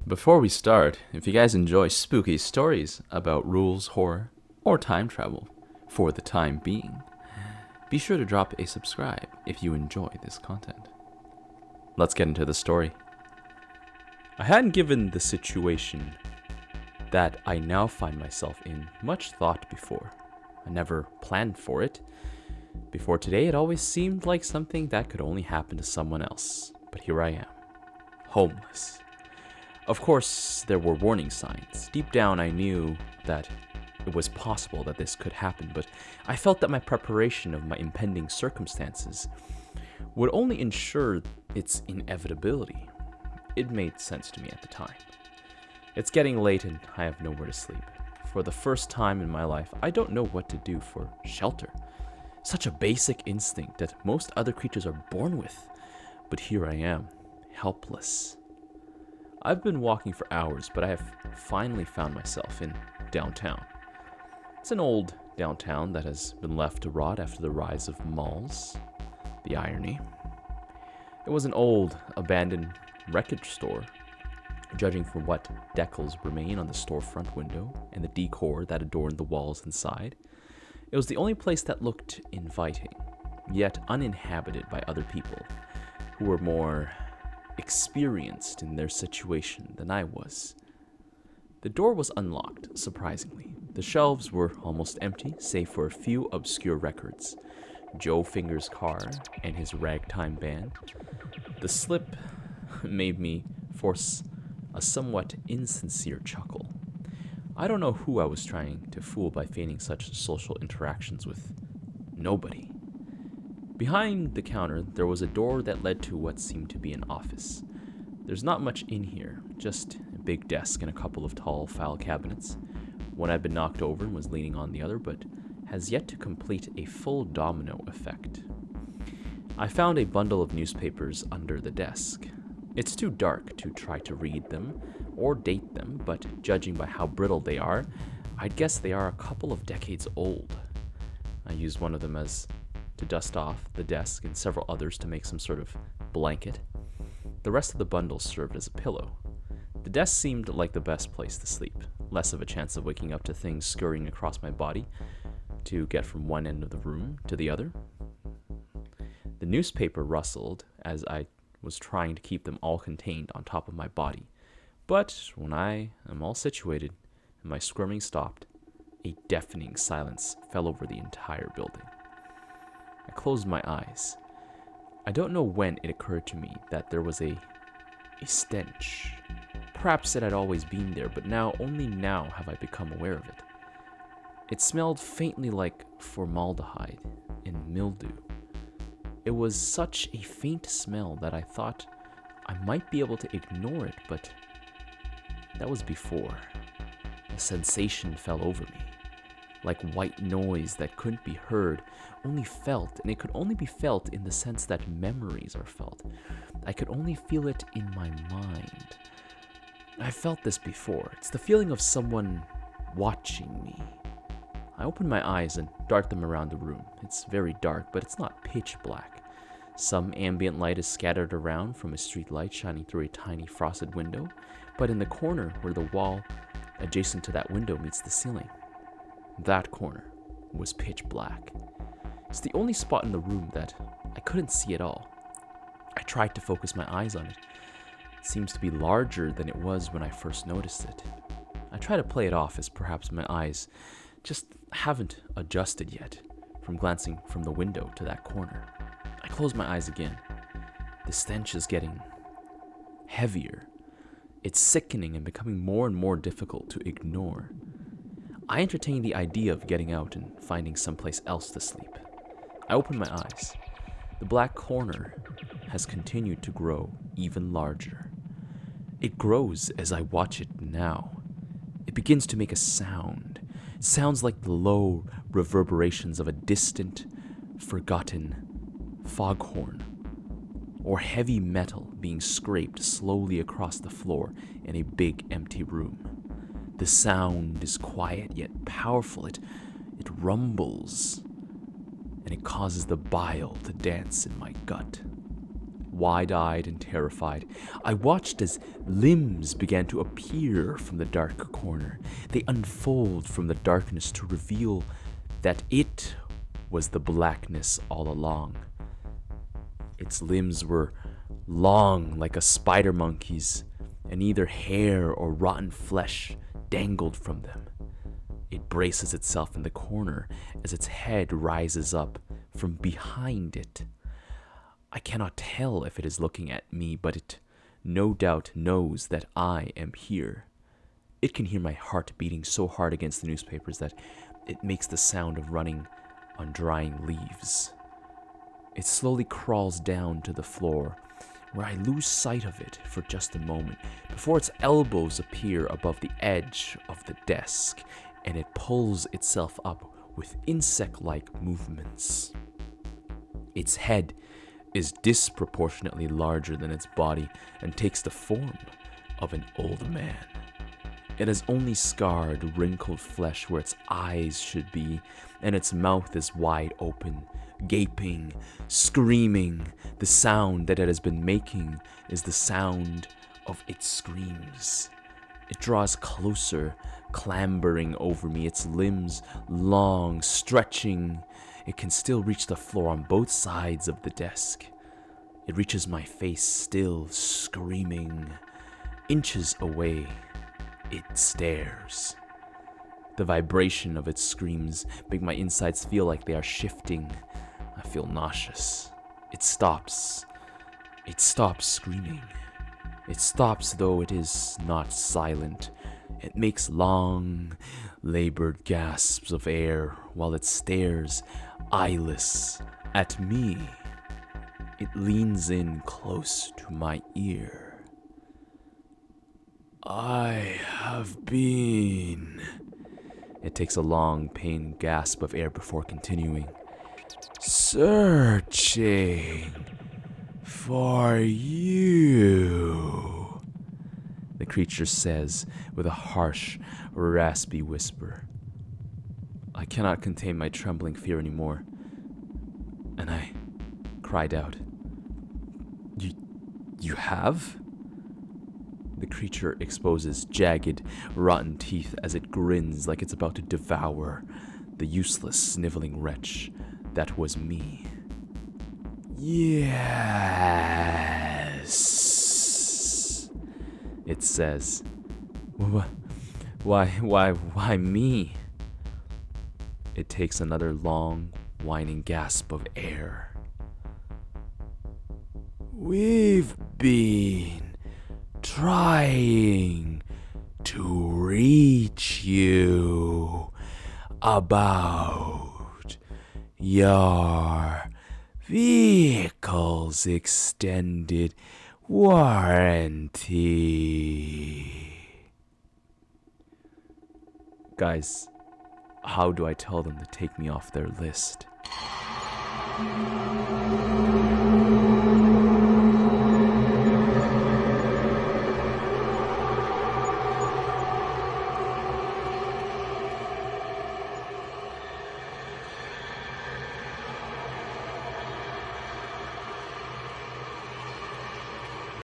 Before we start, if you guys enjoy spooky stories about rules, horror, or time travel, for the time being, be sure to drop a subscribe if you enjoy this content. Let's get into the story. I hadn't given the situation that I now find myself in much thought before. I never planned for it. Before today, it always seemed like something that could only happen to someone else. But here I am, homeless. Of course, there were warning signs. Deep down, I knew that it was possible that this could happen, but I felt that my preparation of my impending circumstances would only ensure its inevitability. It made sense to me at the time. It's getting late and I have nowhere to sleep. For the first time in my life, I don't know what to do for shelter. Such a basic instinct that most other creatures are born with. But here I am, helpless. I've been walking for hours, but I have finally found myself in downtown. It's an old downtown that has been left to rot after the rise of malls. The irony. It was an old, abandoned wreckage store. Judging from what decals remain on the storefront window and the decor that adorned the walls inside, it was the only place that looked inviting, yet uninhabited by other people who were more experienced in their situation than I was. The door was unlocked, surprisingly. The shelves were almost empty, save for a few obscure records. Joe Finger's car and his ragtime band. The slip made me force a somewhat insincere chuckle. I don't know who I was trying to fool by feigning such social interactions with nobody. Behind the counter, there was a door that led to what seemed to be an office. There's not much in here, just a big desk and a couple of tall file cabinets. One had been knocked over and was leaning on the other, but has yet to complete a full domino effect. I found a bundle of newspapers under the desk. It's too dark to try to read them or date them, but judging by how brittle they are, I'd guess they are a couple of decades old. I used one of them to dust off the desk and several others to make some sort of blanket. The rest of the bundle served as a pillow. The desk seemed like the best place to sleep, less of a chance of waking up to things scurrying across my body to get from one end of the room to the other. The newspaper rustled as I was trying to keep them all contained on top of my body. But when I am all situated and my squirming stopped, a deafening silence fell over the entire building. I closed my eyes. I don't know when it occurred to me that there was a stench. Perhaps it had always been there, but only now have I become aware of it. It smelled faintly like formaldehyde and mildew. It was such a faint smell that I thought I might be able to ignore it, but that was before. A sensation fell over me. Like white noise that couldn't be heard, only felt, and it could only be felt in the sense that memories are felt. I could only feel it in my mind. I've felt this before. It's the feeling of someone watching me. I open my eyes and dart them around the room. It's very dark, but it's not pitch black. Some ambient light is scattered around from a street light shining through a tiny frosted window, but in the corner where the wall adjacent to that window meets the ceiling, that corner was pitch black. It's the only spot in the room that I couldn't see at all. I tried to focus my eyes on it. It seems to be larger than it was when I first noticed it. I try to play it off as perhaps my eyes just haven't adjusted yet from glancing from the window to that corner. I close my eyes again. The stench is getting heavier. It's sickening and becoming more and more difficult to ignore. I entertain the idea of getting out and finding someplace else to sleep. I open my eyes. The black corner has continued to grow even larger. It grows as I watch it now. It begins to make a sound. It sounds like the low reverberations of a distant, forgotten foghorn, or heavy metal being scraped slowly across the floor in a big empty room. The sound is quiet yet powerful. It rumbles, and it causes the bile to dance in my gut. Wide-eyed and terrified, I watched as limbs began to appear from the dark corner. They unfold from the darkness to reveal that it was the blackness all along. Its limbs were long like a spider monkey's, and neither hair or rotten flesh dangled from them. It braces itself in the corner as its head rises up from behind it. I cannot tell if it is looking at me, but it no doubt knows that I am here. It can hear my heart beating so hard against the newspapers that it makes the sound of running on drying leaves. It slowly crawls down to the floor, where I lose sight of it for just a moment before its elbows appear above the edge of the desk, and it pulls itself up with insect-like movements. Its head is disproportionately larger than its body and takes the form of an old man. It has only scarred, wrinkled flesh where its eyes should be, and its mouth is wide open, gaping, screaming. The sound that it has been making is the sound of its screams. It draws closer, clambering over me, its limbs long, stretching. It can still reach the floor on both sides of the desk. It reaches my face, still screaming. Inches away, it stares. The vibration of its screams make my insides feel like they are shifting. I feel nauseous. It stops. It stops screaming. It stops, though it is not silent. It makes long, labored gasps of air while it stares, eyeless, at me. It leans in close to my ear. I have been... It takes a long, pained gasp of air before continuing. Searching for you, the creature says with a harsh, raspy whisper. I cannot contain my trembling fear anymore, and I cried out, You have? The creature exposes jagged, rotten teeth as it grins like it's about to devour the useless, sniveling wretch that was me. Yes, it says. Why me? It takes another long, whining gasp of air. We've been trying to reach you about your vehicle's extended warranty. Guys, how do I tell them to take me off their list?